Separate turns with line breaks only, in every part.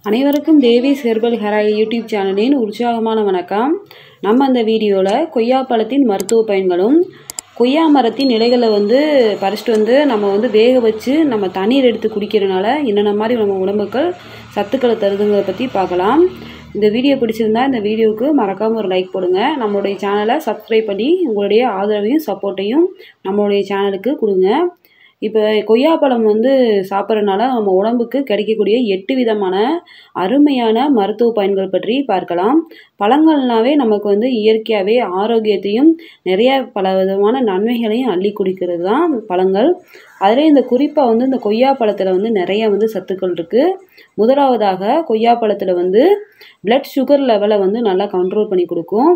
அனைவருக்கும் Devi's herbal hair oil YouTube சேனலின் உற்சாகமான வணக்கம். நம்ம அந்த வீடியோவில் கொய்யா பழத்தின் மருத்துவ பயன்களும் கொய்யா மரத்தின் இலைகளை பறிச்சுட்டு நம்ம வேக வச்சு நம்ம தண்ணீர் எடுத்து குடிக்கிறனால என்னென்ன மாதிரி நம்ம உடம்புக்கு சத்துக்களை தருதுங்கிறத பற்றி பார்க்கலாம். இந்த வீடியோ பிடிச்சிருந்தா இந்த வீடியோவுக்கு மறக்காமல் ஒரு லைக் போடுங்க. நம்மளுடைய சேனலை சப்ஸ்கிரைப் பண்ணி உங்களுடைய ஆதரவையும் சப்போர்ட்டையும் நம்மளுடைய சேனலுக்கு கொடுங்க. இப்போ கொய்யாப்பழம் சாப்பிட்றதுனால நம்ம உடம்புக்கு கிடைக்கக்கூடிய 8 விதமான அருமையான மருத்துவ பயன்கள் பற்றி பார்க்கலாம். பழங்கள்னாவே நமக்கு இயற்கையாகவே ஆரோக்கியத்தையும் நிறைய பல விதமான நன்மைகளையும் அள்ளி குடிக்கிறது தான் பழங்கள். அதிலே இந்த குறிப்பாக இந்த கொய்யாப்பழத்தில் நிறைய சத்துக்கள் இருக்குது. முதலாவதாக கொய்யாப்பழத்தில் பிளட் சுகர் லெவலை நல்லா கண்ட்ரோல் பண்ணி கொடுக்கும்.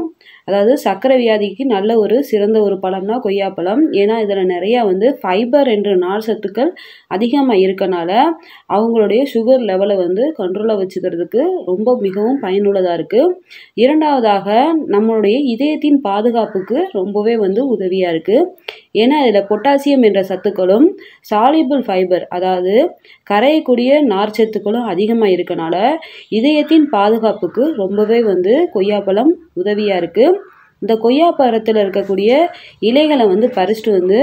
அதாவது சர்க்கரை வியாதிக்கு நல்ல ஒரு சிறந்த ஒரு பழம்னா கொய்யாப்பழம். ஏன்னா இதில் நிறையா ஃபைபர் என்ற நார் சத்துக்கள் அதிகமாக இருக்கனால அவங்களுடைய சுகர் லெவலை கண்ட்ரோலாக வச்சுக்கிறதுக்கு ரொம்ப மிகவும் பயனுள்ளதாக இருக்குது. இரண்டாவதாக நம்மளுடைய இதயத்தின் பாதுகாப்புக்கு ரொம்பவே உதவியாக இருக்குது. ஏன்னா இதில் பொட்டாசியம் என்ற சத்துக்களும் சாலிபிள் ஃபைபர் அதாவது கரையக்கூடிய நார்ச்சத்துக்களும் அதிகமாக இருக்கனால இதயத்தின் பாதுகாப்புக்கு ரொம்பவே கொய்யாப்பழம் உதவியாக இருக்குது. இந்த கொய்யாப்பழத்தில் இருக்கக்கூடிய இலைகளை பறிச்சுட்டு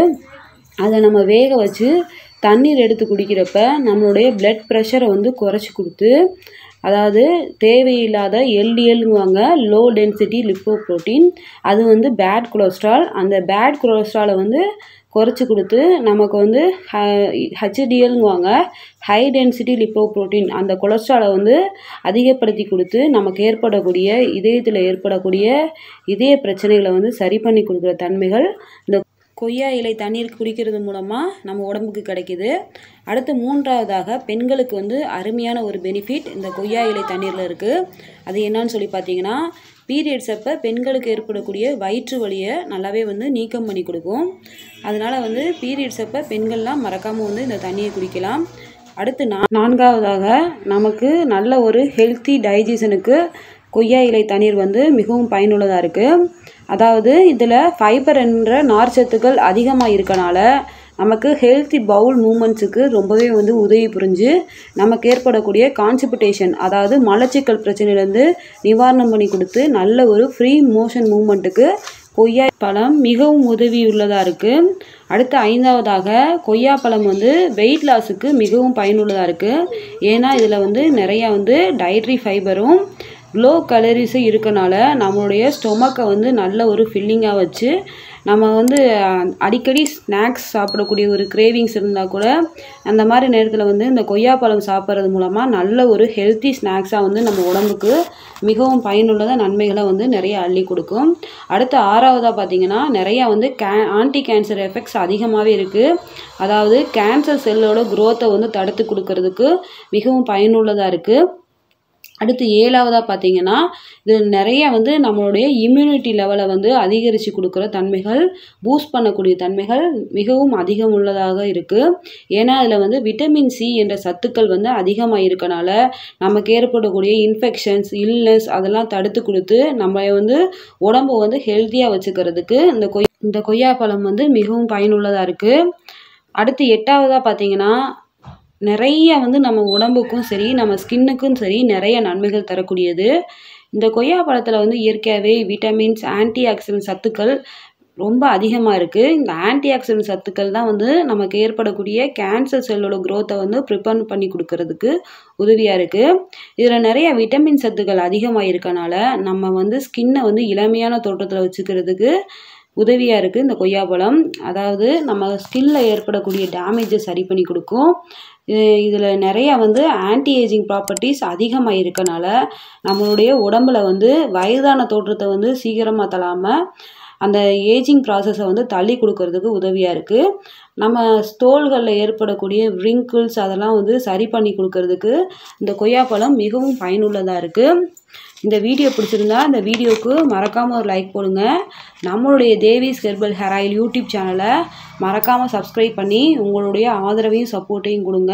அதை நம்ம வேக வச்சு தண்ணீர் எடுத்து குடிக்கிறப்ப நம்மளுடைய பிளட் ப்ரெஷரை குறைச்சி கொடுத்து, அதாவது தேவையில்லாத எல்டிஎல்ங்குவாங்க, லோ டென்சிட்டி லிப்போப்ரோட்டீன், அது பேட் கொலஸ்ட்ரால், அந்த பேட் கொலஸ்ட்ராலை குறைச்சி கொடுத்து நமக்கு ஹெச்டிஎல்ங்குவாங்க, ஹை டென்சிட்டி லிப்போப்ரோட்டீன், அந்த கொலஸ்ட்ராலை அதிகப்படுத்தி கொடுத்து நமக்கு ஏற்படக்கூடிய இதயத்தில் ஏற்படக்கூடிய இதய பிரச்சனைகளை சரி பண்ணி கொடுக்குற தன்மைகள் இந்த கொய்யா இலை தண்ணீர் குடிக்கிறது மூலமாக நம்ம உடம்புக்கு கிடைக்கிது. அடுத்து மூன்றாவதாக பெண்களுக்கு அருமையான ஒரு பெனிஃபிட் இந்த கொய்யா இலை தண்ணீரில் இருக்குது. அது என்னன்னு சொல்லி பார்த்தீங்கன்னா, பீரியட்ஸ் அப்போ பெண்களுக்கு ஏற்படக்கூடிய வயிற்று வலியை நல்லாவே நீக்கம் பண்ணி கொடுக்கும். அதனால் பீரியட்ஸ் அப்போ பெண்கள்லாம் மறக்காமல் இந்த தண்ணியை குடிக்கலாம். அடுத்து நான்காவதாக நமக்கு நல்ல ஒரு ஹெல்த்தி டைஜஷனுக்கு கொய்யா இலை தண்ணீர் மிகவும் பயனுள்ளதாக இருக்குது. அதாவது இதில் ஃபைபர் என்ற நார்ச்சத்துக்கள் அதிகமாக இருக்கனால நமக்கு ஹெல்த்தி பவுல் மூமெண்ட்ஸுக்கு ரொம்பவே உதவி புரிஞ்சு நமக்கு ஏற்படக்கூடிய கான்ஸ்டிபேஷன் அதாவது மலச்சிக்கல் பிரச்சனையிலேருந்து நிவாரணம் பண்ணி கொடுத்து நல்ல ஒரு ஃப்ரீ மோஷன் மூமெண்ட்டுக்கு கொய்யா பழம் மிகவும் உதவியுள்ளதாக இருக்குது. அடுத்து ஐந்தாவதாக கொய்யாப்பழம் வெயிட் லாஸுக்கு மிகவும் பயனுள்ளதாக இருக்குது. ஏன்னா இதில் நிறையா டயட்ரி ஃபைபரும் லோ கலரிஸும் இருக்கனால நம்மளுடைய ஸ்டொமக்கை நல்ல ஒரு ஃபில்லிங்காக வச்சு நம்ம அடிக்கடி ஸ்நாக்ஸ் சாப்பிடக்கூடிய ஒரு கிரேவிங்ஸ் இருந்தால் கூட அந்த மாதிரி நேரத்தில் இந்த கொய்யாப்பழம் சாப்பிட்றது மூலமாக நல்ல ஒரு ஹெல்த்தி ஸ்நாக்ஸாக நம்ம உடம்புக்கு மிகவும் பயனுள்ளதாக நன்மைகளை நிறைய அள்ளி கொடுக்கும். அடுத்து ஆறாவதாக பார்த்திங்கன்னா நிறையா ஆன்டி கேன்சர் எஃபெக்ட்ஸ் அதிகமாகவே இருக்குது. அதாவது கேன்சர் செல்லோட குரோத்தை தடுத்து கொடுக்கறதுக்கு மிகவும் பயனுள்ளதாக இருக்குது. அடுத்து ஏழாவதாக பார்த்தீங்கன்னா இது நிறைய நம்மளுடைய இம்யூனிட்டி லெவலை அதிகரித்து கொடுக்குற தன்மைகள், பூஸ்ட் பண்ணக்கூடிய தன்மைகள் மிகவும் அதிகம் உள்ளதாக இருக்குது. ஏன்னா அதில் விட்டமின் சி என்ற சத்துக்கள் அதிகமாக இருக்கனால நமக்கு ஏற்படக்கூடிய இன்ஃபெக்ஷன்ஸ், இல்னஸ் அதெல்லாம் தடுத்து கொடுத்து நம்ம உடம்பை ஹெல்த்தியாக வச்சுக்கிறதுக்கு இந்த கொய்யாப்பழம் மிகவும் பயனுள்ளதாக இருக்குது. அடுத்து எட்டாவதாக பார்த்தீங்கன்னா நிறைய நம்ம உடம்புக்கும் சரி நம்ம ஸ்கின்னுக்கும் சரி நிறைய நன்மைகள் தரக்கூடியது. இந்த கொய்யா பழத்தில் இயற்கையாகவே விட்டமின்ஸ், ஆன்டி ஆக்சிடென்ட் சத்துக்கள் ரொம்ப அதிகமாக இருக்குது. இந்த ஆன்டி ஆக்சிடென்ட் சத்துக்கள் தான் நமக்கு ஏற்படக்கூடிய கேன்சர் செல்லோட குரோத்தை ப்ரிப்பேர் பண்ணி கொடுக்கறதுக்கு உதவியாக இருக்குது. இதில் நிறைய விட்டமின் சத்துக்கள் அதிகமாக இருக்கனால நம்ம ஸ்கின்னை இளமையான தோற்றத்தில் வச்சுக்கிறதுக்கு உதவியாக இருக்குது இந்த கொய்யாப்பழம். அதாவது நம்ம ஸ்கின்னில் ஏற்படக்கூடிய டேமேஜை சரி பண்ணி கொடுக்கும். இதில் நிறையா ஆன்டி ஏஜிங் ப்ராப்பர்ட்டிஸ் அதிகமாக இருக்கனால நம்மளுடைய உடம்பில் வயதான தோற்றத்தை சீக்கிரமாக தள்ளாமல் அந்த ஏஜிங் ப்ராசஸை தள்ளி கொடுக்கறதுக்கு உதவியாக இருக்குது. நம்ம தோள்களில் ஏற்படக்கூடிய ரிங்கிள்ஸ் அதெல்லாம் சரி பண்ணி கொடுக்கறதுக்கு இந்த கொய்யாப்பழம் மிகவும் பயனுள்ளதாக இருக்குது. இந்த வீடியோ பிடிச்சிருந்தா இந்த வீடியோவுக்கு மறக்காமல் ஒரு லைக் போடுங்க. நம்மளுடைய Devi's herbal hair oil YouTube சேனலை மறக்காமல் சப்ஸ்கிரைப் பண்ணி உங்களுடைய ஆதரவையும் சப்போர்ட்டையும் கொடுங்க.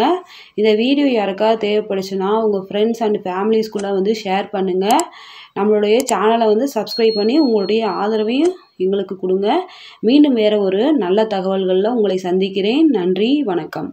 இந்த வீடியோ யாருக்காவது தேவைப்படுச்சுன்னா உங்கள் ஃப்ரெண்ட்ஸ் அண்ட் ஃபேமிலிஸ்குள்ளே ஷேர் பண்ணுங்கள். நம்மளுடைய சேனலை சப்ஸ்கிரைப் பண்ணி உங்களுடைய ஆதரவையும் எங்களுக்கு கொடுங்க. மீண்டும் வேறு ஒரு நல்ல தகவல்களில் உங்களை சந்திக்கிறேன். நன்றி, வணக்கம்.